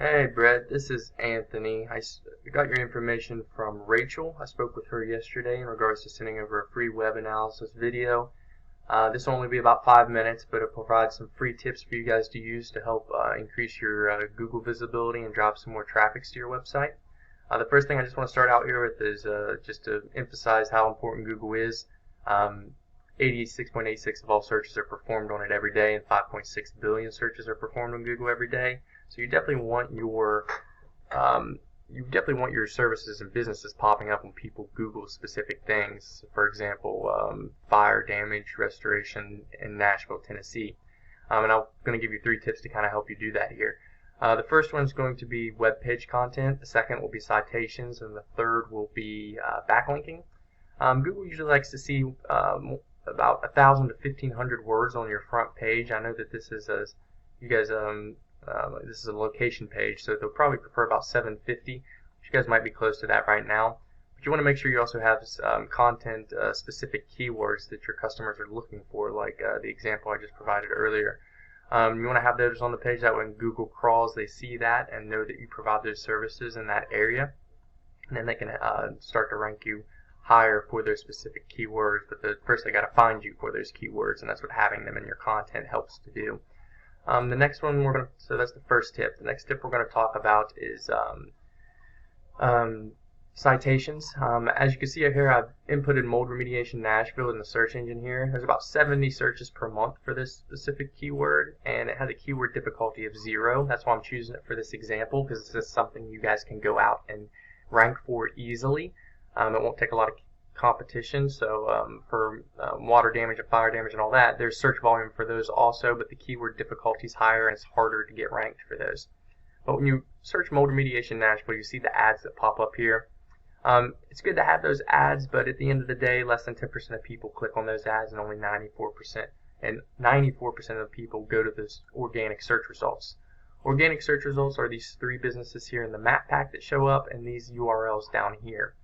Hey Brett, this is Anthony. Got your information from Rachel. I spoke with her yesterday in regards to sending over a free web analysis video. This will only be about 5 minutes, but it'll provide some free tips for you guys to use to help increase your Google visibility and drive some more traffic to your website. The first thing I just want to start out here with is just to emphasize how important Google is. 86.86 of all searches are performed on it every day, and 5.6 billion searches are performed on Google every day. So you definitely want your services and businesses popping up when people Google specific things. For example, fire damage restoration in Nashville, Tennessee. And I'm going to give you 3 tips to kind of help you do that here. The first one is going to be web page content. The second will be citations, and the third will be backlinking. Google usually likes to see about 1,000 to 1,500 words on your front page. I know that this is this is a location page, so they'll probably prefer about 750, which you guys might be close to that right now. But you want to make sure you also have content specific keywords that your customers are looking for, like the example I just provided earlier. You want to have those on the page, that when Google crawls, they see that and know that you provide those services in that area, and then they can start to rank you higher for those specific keywords. But first they got to find you for those keywords, and that's what having them in your content helps to do. The next one so that's the first tip. The next tip we're going to talk about is citations. As you can see here, I've inputted mold remediation Nashville in the search engine here. There's about 70 searches per month for this specific keyword, and it has a keyword difficulty of 0. That's why I'm choosing it for this example, because this is something you guys can go out and rank for easily. It won't take a lot of competition. So for water damage and fire damage and all that, there's search volume for those also, but the keyword difficulty is higher and it's harder to get ranked for those. But when you search mold remediation Nashville, you see the ads that pop up here. It's good to have those ads, but at the end of the day, less than 10% of people click on those ads, and only 94%. And 94% of people go to those organic search results. Organic search results are these 3 businesses here in the map pack that show up, and these URLs down here.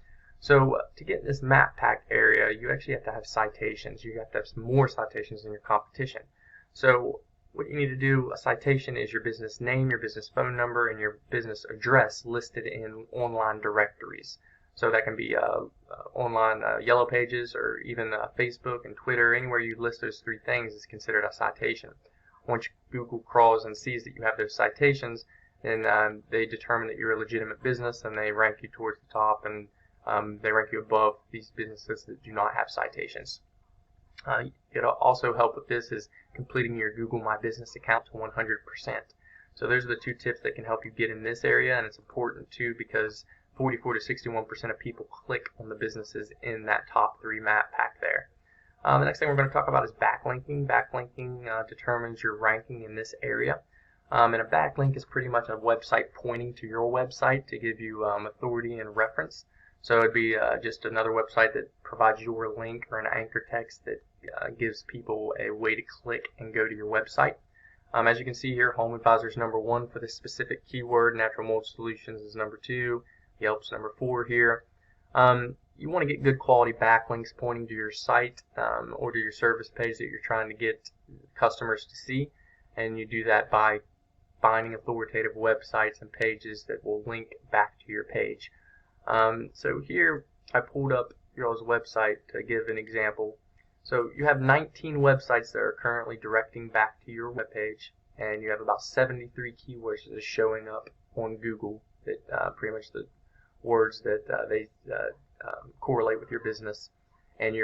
So to get in this map pack area, you actually have to have citations. You have to have some more citations than your competition. So what you need to do, a citation is your business name, your business phone number, and your business address listed in online directories. So that can be online yellow pages, or even Facebook and Twitter. Anywhere you list those 3 things is considered a citation. Once Google crawls and sees that you have those citations, then they determine that you're a legitimate business, and they rank you towards the top, and they rank you above these businesses that do not have citations. It'll also help with this is completing your Google My Business account to 100%. So those are the 2 tips that can help you get in this area, and it's important too because 44 to 61% of people click on the businesses in that top 3 map pack there. The next thing we're going to talk about is backlinking. Backlinking determines your ranking in this area. And a backlink is pretty much a website pointing to your website to give you authority and reference. So it'd be just another website that provides your link or an anchor text that gives people a way to click and go to your website. As you can see here, Home Advisor is number 1 for this specific keyword. Natural Mold Solutions is number 2. Yelp's number 4 here. You want to get good quality backlinks pointing to your site or to your service page that you're trying to get customers to see. And you do that by finding authoritative websites and pages that will link back to your page. So here I pulled up your website to give an example. So you have 19 websites that are currently directing back to your web page, and you have about 73 keywords that are showing up on Google that pretty much the words that they correlate with your business. And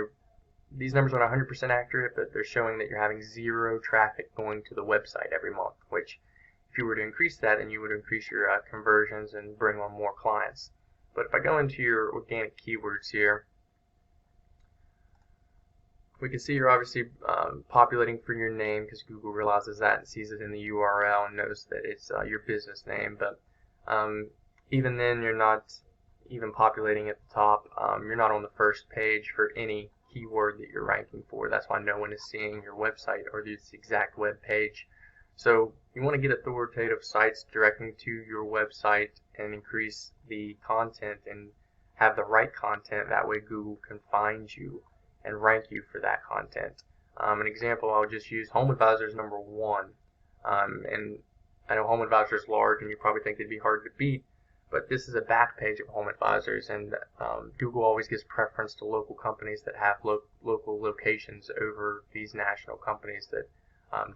these numbers are not 100% accurate, but they're showing that you're having 0 traffic going to the website every month, which if you were to increase that, then you would increase your conversions and bring on more clients. But if I go into your organic keywords here, we can see you're obviously populating for your name because Google realizes that and sees it in the URL and knows that it's your business name. But even then, you're not even populating at the top. You're not on the first page for any keyword that you're ranking for. That's why no one is seeing your website or this exact web page. So you want to get authoritative sites directing to your website and increase the content and have the right content. That way Google can find you and rank you for that content. An example, I'll just use Home Advisor is number 1. And I know Home Advisor is large, and you probably think it'd be hard to beat, but this is a back page of Home Advisors, and Google always gives preference to local companies that have local locations over these national companies that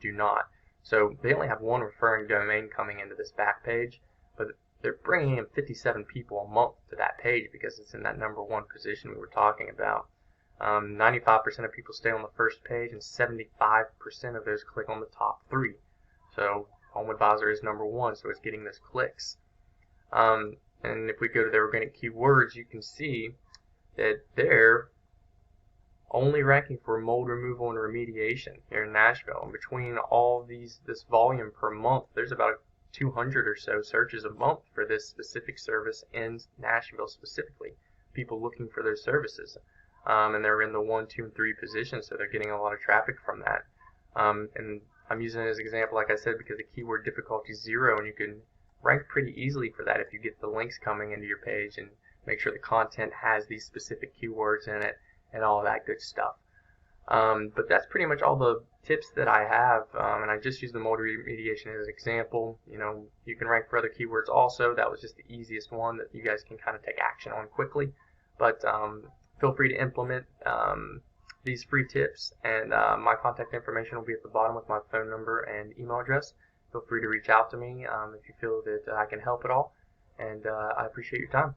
do not. So they only have one referring domain coming into this back page, but they're bringing in 57 people a month to that page because it's in that #1 position we were talking about. 95% of people stay on the first page, and 75% of those click on the top 3. So Home Advisor is #1, so it's getting those clicks. And if we go to their organic keywords, you can see that they're only ranking for mold removal and remediation here in Nashville. And between all this volume per month, there's about 200 or so searches a month for this specific service in Nashville specifically. People looking for those services. And they're in the 1, 2, and 3 positions, so they're getting a lot of traffic from that. And I'm using it as an example, like I said, because the keyword difficulty is 0, and you can rank pretty easily for that if you get the links coming into your page and make sure the content has these specific keywords in it and all that good stuff. But that's pretty much all the tips that I have, and I just used the mold remediation as an example. You know, you can rank for other keywords also. That was just the easiest one that you guys can kind of take action on quickly. But feel free to implement these free tips, and my contact information will be at the bottom with my phone number and email address. Feel free to reach out to me if you feel that I can help at all, and I appreciate your time.